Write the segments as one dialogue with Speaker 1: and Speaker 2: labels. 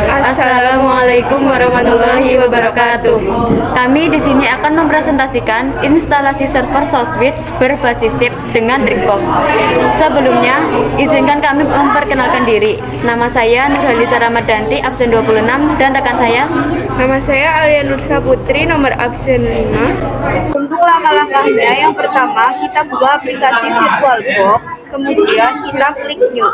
Speaker 1: Assalamualaikum warahmatullahi wabarakatuh. Kami di sini akan mempresentasikan instalasi server SourceSwitch berbasis SIP dengan Drinkbox. Sebelumnya, izinkan kami memperkenalkan diri. Nama saya Nurhalisa Ramadanti, absen 26, dan rekan saya.
Speaker 2: Nama saya Alia Nursa Putri, nomor absen 5. Untuk langkah-langkahnya, yang pertama kita buka aplikasi VirtualBox, kemudian kita klik New.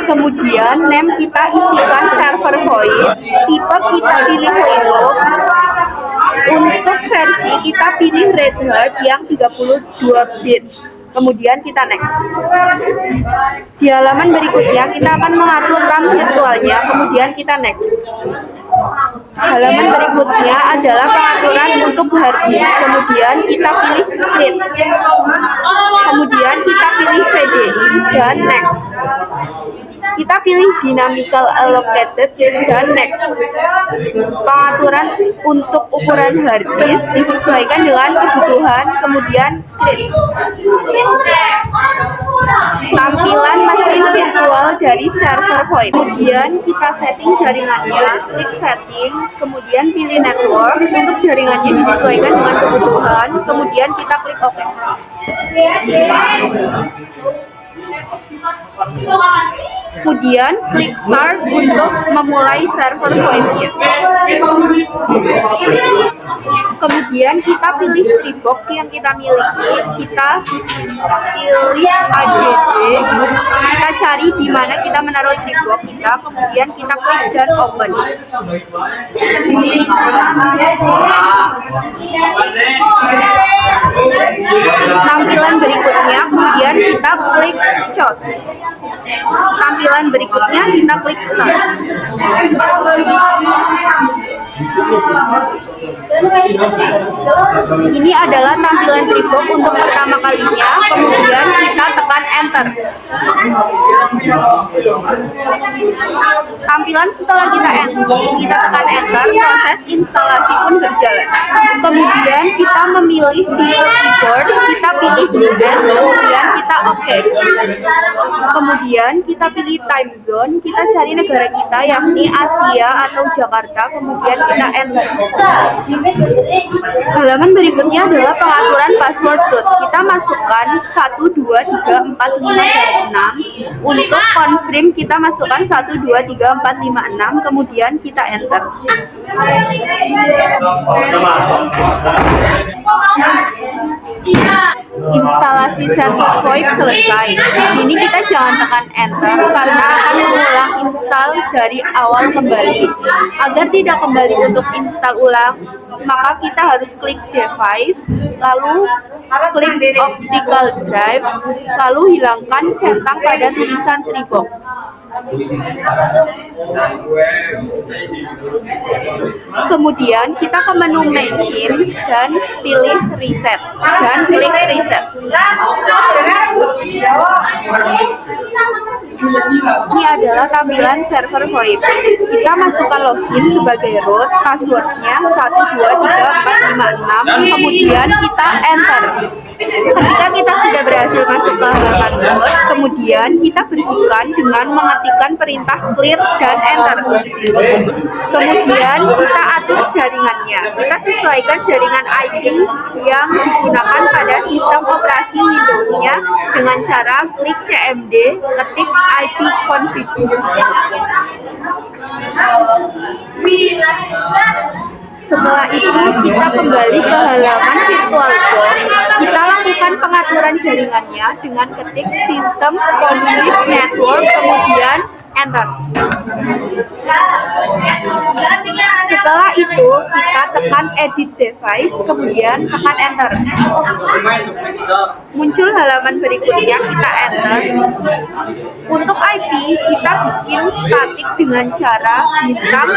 Speaker 2: Kemudian name kita isikan server void, tipe kita pilih Linux, untuk versi kita pilih Red Hat yang 32 bit. Kemudian kita next. Di halaman berikutnya kita akan mengatur RAM virtualnya, kemudian kita next. Halaman berikutnya adalah pengaturan untuk hard disk, kemudian kita pilih create. Kemudian kita pilih VDI dan next. Kita pilih dynamical allocated dan next. Pengaturan untuk ukuran hard disk disesuaikan dengan kebutuhan, kemudian create. Tampilan mesin virtual dari server void. Kemudian kita setting jaringannya, klik setting, kemudian pilih network. Untuk jaringannya disesuaikan dengan kebutuhan, kemudian kita klik OK. Kemudian klik start untuk memulai server void-nya. Kemudian kita pilih Drinkbox yang kita miliki, kita pilih ADD, kita cari di mana kita menaruh Drinkbox kita, kemudian kita klik dan open. Tampilan berikutnya, kemudian kita klik choose. Tampilan berikutnya kita klik start. Ini adalah tampilan Drinkbox untuk pertama kalinya, kemudian kita tekan enter. Tampilan setelah kita tekan enter, proses instalasi pun berjalan. Kemudian kita memilih tipe keyboard, kita pilih S, kemudian kita OK. Kemudian kita pilih time zone, kita cari negara kita yakni Asia atau Jakarta, kemudian kita enter. Halaman berikutnya adalah pengaturan password root. Kita masukkan 1, 2, 3, 4, 5, dan 6. Untuk confirm kita masukkan 1, 2, 3, 4, 5, 6, kemudian kita enter. Instalasi server void selesai. Di sini kita jangan tekan enter karena akan mengulang install dari awal kembali. Agar tidak kembali untuk install ulang, maka kita harus klik device, lalu klik optical drive, lalu hilangkan centang pada tulisan Drinkbox. Kemudian kita ke menu machine dan pilih reset dan klik reset. Ini adalah tampilan server VoIP. Kita masukkan login sebagai root, passwordnya 1, 2, 3, 4, 5, 6, kemudian kita enter. Ketika kita sudah berhasil masuk ke halaman root, kemudian kita bersihkan dengan mengetikkan perintah clear dan enter. Kemudian kita atur jaringannya. Kita sesuaikan jaringan IP yang digunakan pada sistem operasi Windows-nya dengan cara klik CMD, ketik IP config. Setelah itu kita kembali ke halaman VirtualBox. Kita lakukan pengaturan jaringannya dengan ketik sistem config network, kemudian enter. Setelah itu kita tekan edit device, kemudian tekan enter. Muncul halaman berikutnya, kita enter. Untuk IP kita bikin statik dengan cara bintang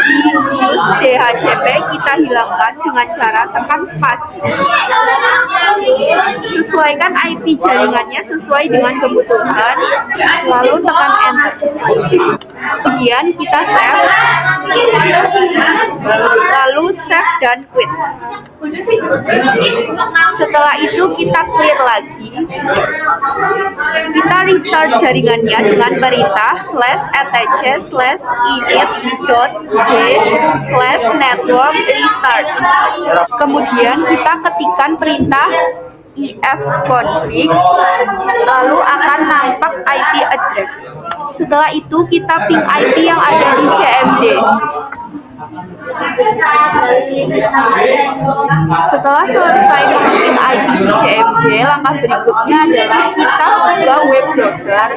Speaker 2: use DHCP kita hilangkan dengan cara tekan spasi. Sesuaikan IP jaringannya sesuai dengan kebutuhan. lalu tekan enter. Kemudian kita save, lalu save dan quit. Setelah itu kita clear lagi. Kita restart jaringannya dengan perintah /etc/init.d/network restart. Kemudian kita ketikkan perintah ifconfig, lalu akan nampak IP address. Setelah itu kita ping IP yang ada di CMD. Setelah selesai mengeping IP di CMD, langkah berikutnya adalah kita buka web browser,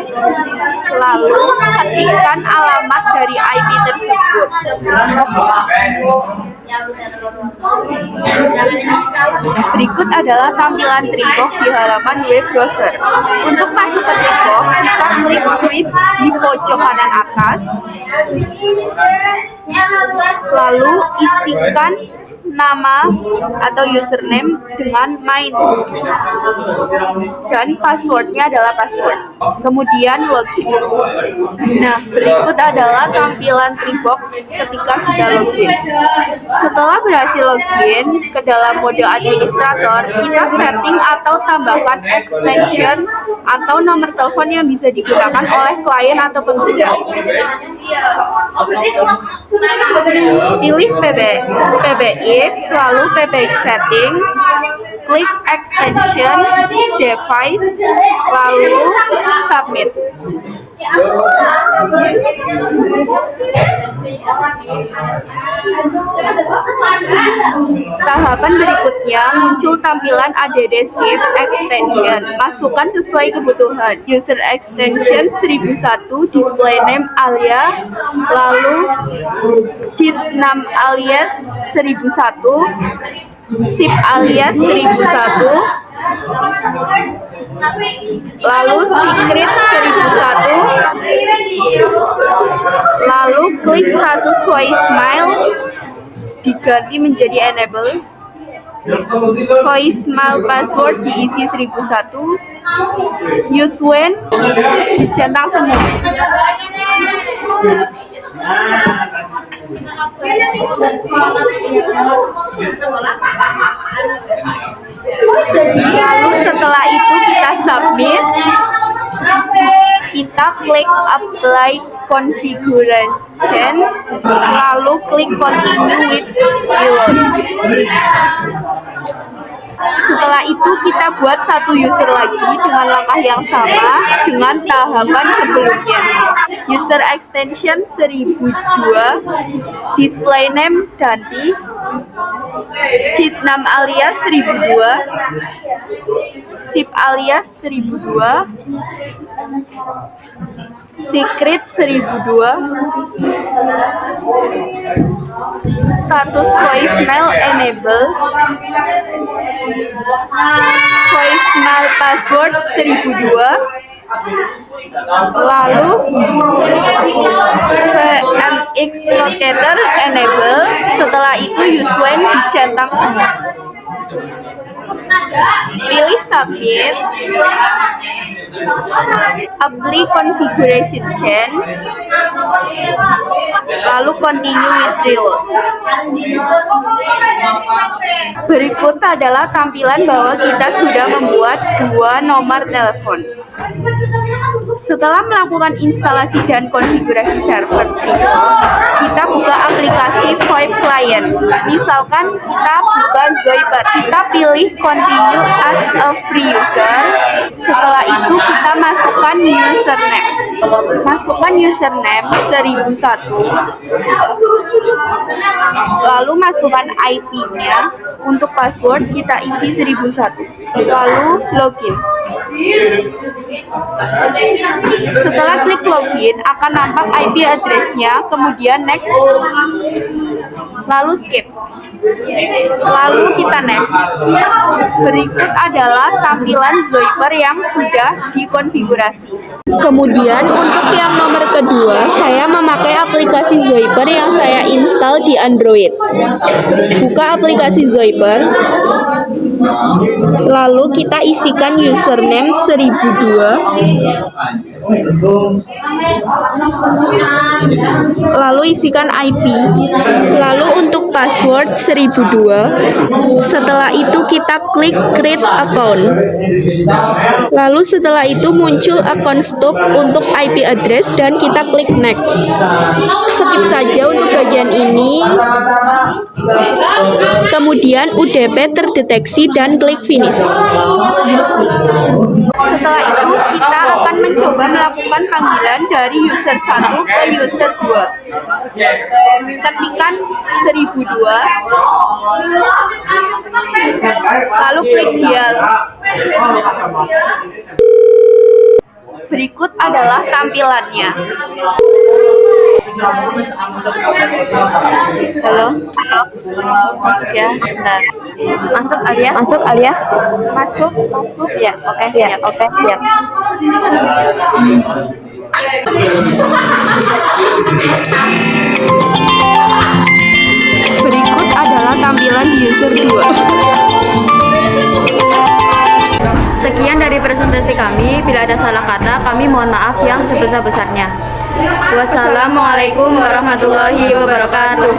Speaker 2: lalu ketikkan alamat dari IP tersebut. Berikut adalah tampilan Tribox di halaman web browser. Untuk masuk ke Tribox, kita klik switch di pojok kanan atas, lalu isikan nama atau username dengan main, dan passwordnya adalah password. Kemudian login. Nah, berikut adalah tampilan Tribox ketika sudah login. Setelah berhasil login ke dalam mode administrator, kita setting atau tambahkan extension atau nomor telepon yang bisa digunakan oleh klien atau pengguna. Pilih PBX, lalu PBX settings, klik extension, device, lalu submit. Tahapan berikutnya muncul tampilan add shift extension. Masukkan sesuai kebutuhan. User extension 1001, display name Alia, lalu cheat name alias 1001, SIP alias 1001, lalu secret 1001, lalu klik status voicemail diganti menjadi enable, voicemail password diisi 1001, use when dicentang semua. Lalu setelah itu kita submit, kita klik apply configuration, lalu klik continue with reload. Setelah itu kita buat satu user lagi dengan langkah yang sama dengan tahapan sebelumnya. User extension 1002, display name ganti, cheat name alias 1002, SIP alias 1002, secret 1002, status voicemail enable, voicemail password 1002, lalu VMX locator enable. Setelah itu use when dicentang semua. Pilih submit, apply configuration change, lalu continue with reload. Berikut adalah tampilan bahwa kita sudah membuat dua nomor telepon. Setelah melakukan instalasi dan konfigurasi server Tribox, kita buka aplikasi VoIP client. Misalkan kita buka Zoiper, kita pilih continue as a free user. Setelah itu kita masukkan username. Masukkan username 1001. Lalu masukkan IP-nya. Untuk password kita isi 1001. Lalu login. Setelah klik login akan nampak IP address-nya, kemudian next, lalu skip, lalu kita next. Berikut adalah tampilan Zoiper yang sudah dikonfigurasi. Kemudian untuk yang nomor kedua, saya memakai aplikasi Zoiper yang saya install di Android. Buka aplikasi Zoiper, lalu kita isikan username 1002, Lalu isikan IP. Lalu untuk password 1002. Setelah itu kita klik create account. Lalu setelah itu muncul akun stop untuk IP address dan kita klik next. Skip saja untuk bagian ini. Kemudian UDP terdeteksi dan klik finish. Setelah itu kita akan mencoba melakukan panggilan dari user 1 ke user 2. Ketikkan 1002, lalu klik dial. Berikut adalah tampilannya.
Speaker 1: Halo. Masuk ya. Bentar. Masuk Alia.
Speaker 2: Masuk.
Speaker 1: Ya, oke, siap.
Speaker 2: Berikut adalah tampilan di user 2.
Speaker 1: Sekian dari presentasi kami. Bila ada salah kata, kami mohon maaf yang sebesar-besarnya. Wassalamualaikum warahmatullahi wabarakatuh.